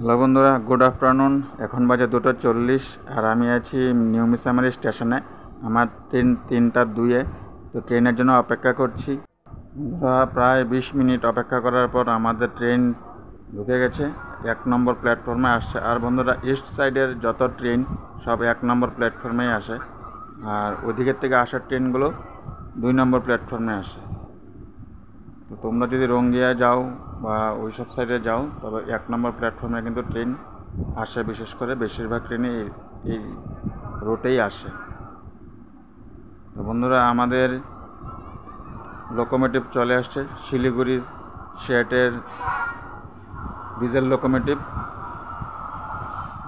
Hello বন্ধুরা, good afternoon. এখন বাজে 2:40 আর আমি আছি নিউ মিসামারি স্টেশনে। আমার ট্রেন 3:02-এ, তো ট্রেনের জন্য অপেক্ষা করছি। বন্ধুরা, প্রায় 20 মিনিট অপেক্ষা করার পর আমাদের ট্রেন ঢুকে গেছে, 1 নম্বর প্ল্যাটফর্মে আসছে। আর বন্ধুরা, ইস্ট সাইডের যত ট্রেন সব 1 নম্বর প্ল্যাটফর্মেই আসে, আর ওদিকের থেকে আসার ট্রেনগুলো 2 নম্বর প্ল্যাটফর্মে আসে। তো তোমরা যদি রঙ্গিয়া যাও বা ওই সব সাইডে যাও, তবে 1 নম্বর প্ল্যাটফর্মে কিন্তু ট্রেন আসে। বিশেষ করে বেশিরভাগ ট্রেনে এই রুটেই আসে। তো বন্ধুরা, আমাদের লোকোমোটিভ চলে আসছে, শিলিগুড়ি শেটের ডিজেল লোকোমোটিভ,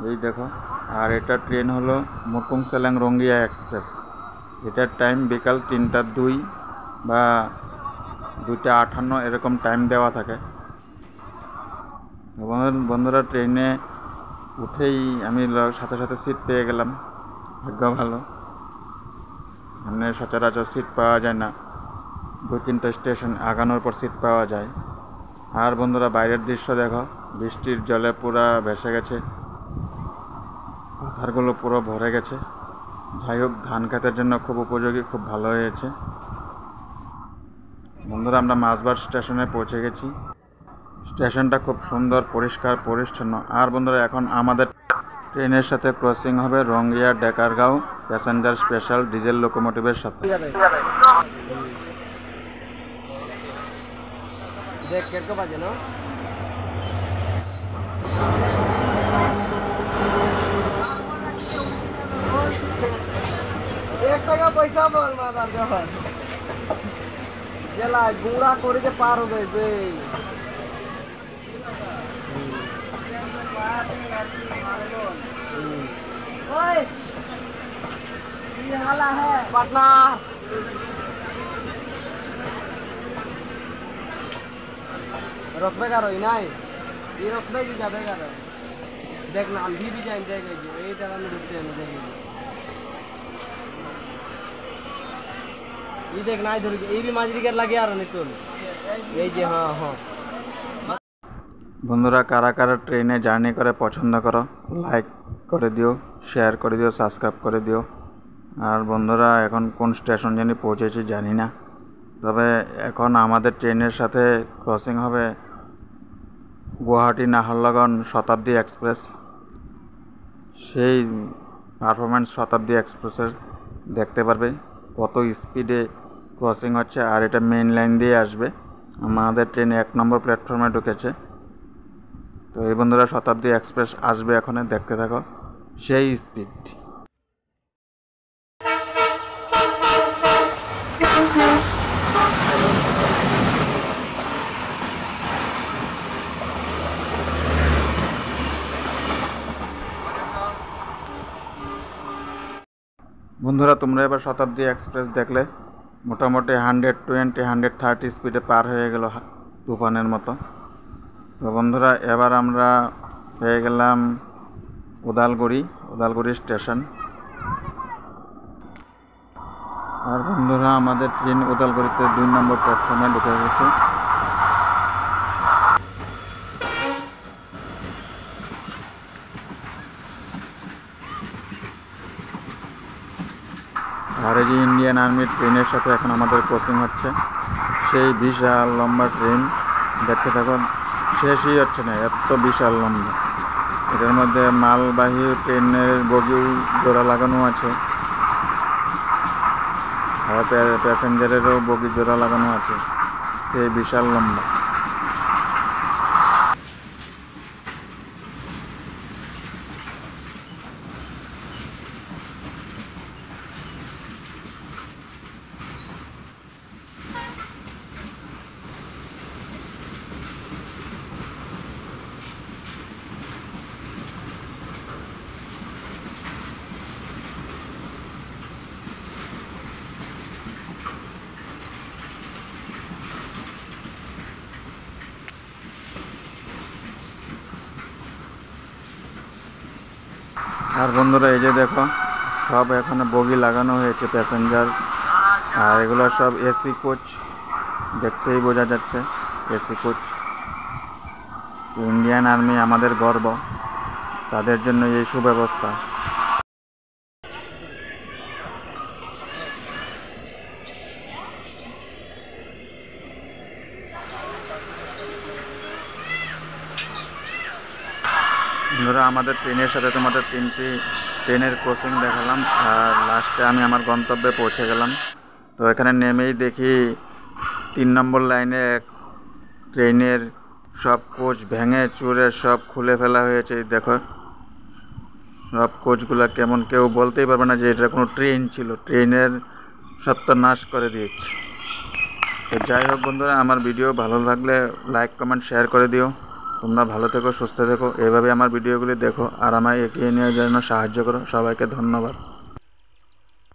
এই দেখো। আর এটা ট্রেন হলো মুরকুংসেলেং রঙ্গিয়া এক্সপ্রেস। এটার টাইম বিকাল 3:02 বা 2:58 এরকম টাইম দেওয়া থাকে। বন্ধুরা, ট্রেনে উঠেই আমি সাথে সাথে সিট পেয়ে গেলাম, ভাগ্য ভালো। এমনি সচরাচর সিট পাওয়া যায় না, 2-3টা স্টেশন আগানোর পর সিট পাওয়া যায়। আর বন্ধুরা, বাইরের দৃশ্য দেখো, বৃষ্টির জলে পুরো ভেসে গেছে, পাথরগুলো পুরো ভরে গেছে। যাই হোক, ধান খেতের জন্য খুব উপযোগী, খুব ভালো হয়েছে। বন্ধুরা, আমরা মাঝবাড় স্টেশনে পৌঁছে গেছি। স্টেশনটা খুব সুন্দর, পরিষ্কার পরিচ্ছন্ন। আর বন্ধুরা, এখন আমাদের ট্রেনের সাথে ক্রসিং হবে রঙ্গিয়া ডেকারগাঁও প্যাসেঞ্জার স্পেশাল ডিজেল লোকোমোটিভের সাথে। পয়সা বল মাদার যখন জেলা গুঁড়া করে যে পার হবে যে পাটনা রকবে কারো নাই এই রকবে কি যাবে কারো দেখ না আমি भी जाएंगे देखेंगे এই টাকা में रुकते हैं देखेंगे ये देख ना इधर ये भी माजरी कर लगे यार नितुल এই যে হ্যাঁ হ্যাঁ। বন্ধুরা, কারা কারা ট্রেনে জার্নি করে পছন্দ করো, লাইক করে দিও, শেয়ার করে দিও, সাবস্ক্রাইব করে দিও। আর বন্ধুরা, এখন কোন স্টেশন জানি পৌঁছেছি জানি না, তবে এখন আমাদের ট্রেনের সাথে ক্রসিং হবে গুয়াহাটি নাহরলাগুন শতাব্দী এক্সপ্রেস। সেই পারফরমেন্স শতাব্দী এক্সপ্রেসের দেখতে পারবে কত স্পিডে ক্রসিং হচ্ছে। আর এটা মেইন লাইন দিয়ে আসবে। আমাদের ট্রেন 1 নম্বর প্ল্যাটফর্মে ঢুকেছে। তো এই বন্ধুরা, শতাব্দী এক্সপ্রেস আসবে, এখন দেখতে থাকো সেই স্পিড। বন্ধুরা, তোমরা এবার শতাব্দী এক্সপ্রেস দেখলে মোটামুটি 120-130 স্পিডে পার হয়ে গেল তুফানের মতো। তো বন্ধুরা, এবার আমরা পেয়ে গেলাম উদালগুড়ি স্টেশন। আর বন্ধুরা, আমাদের ট্রেন উদালগুড়িতে 2 নম্বর প্ল্যাটফর্মে ঢুকে গেছে। আর এই যে ইন্ডিয়ান আর্মির ট্রেনের সাথে এখন আমাদের ক্রসিং হচ্ছে, সেই বিশাল লম্বা ট্রেন। দেখতে থাকুন, শেষই হচ্ছে না, এত বিশাল লম্বা। এটার মধ্যে মালবাহী ট্রেনের বগিও জোড়া লাগানো আছে, আর প্যাসেঞ্জারেরও বগি জোড়া লাগানো আছে, সেই বিশাল লম্বা। আর বন্ধুরা, এই যে দেখো, সব এখানে বগি লাগানো হয়েছে প্যাসেঞ্জার, আর এগুলো সব এসি কোচ, দেখতেই বোঝা যাচ্ছে এসি কোচ। তো ইন্ডিয়ান আর্মি আমাদের গর্ব, তাদের জন্য এই সুব্যবস্থা। বন্ধুরা, আমাদের ট্রেনের সাথে তোমাদের 3টি ট্রেনের ক্রসিং দেখালাম, আর লাস্টে আমি আমার গন্তব্যে পৌঁছে গেলাম। তো এখানে নেমেই দেখি 3 নম্বর লাইনে ট্রেনের সব কোচ ভেঙে চুরে সব খুলে ফেলা হয়েছে। দেখো সব কোচগুলো কেমন, কেউ বলতেই পারবে না যে এটা কোনো ট্রেন ছিল, ট্রেনের সত্যানাশ করে দিয়েছে। তো যাই হোক বন্ধুরা, আমার ভিডিও ভালো লাগলে লাইক কমেন্ট শেয়ার করে দিও। তোমরা ভালো থেকো, সুস্থ থেকো, এভাবে আমার ভিডিওগুলি দেখো আর আমায় এগিয়ে নিয়ে জন্য সাহায্য করো। সবাইকে ধন্যবাদ।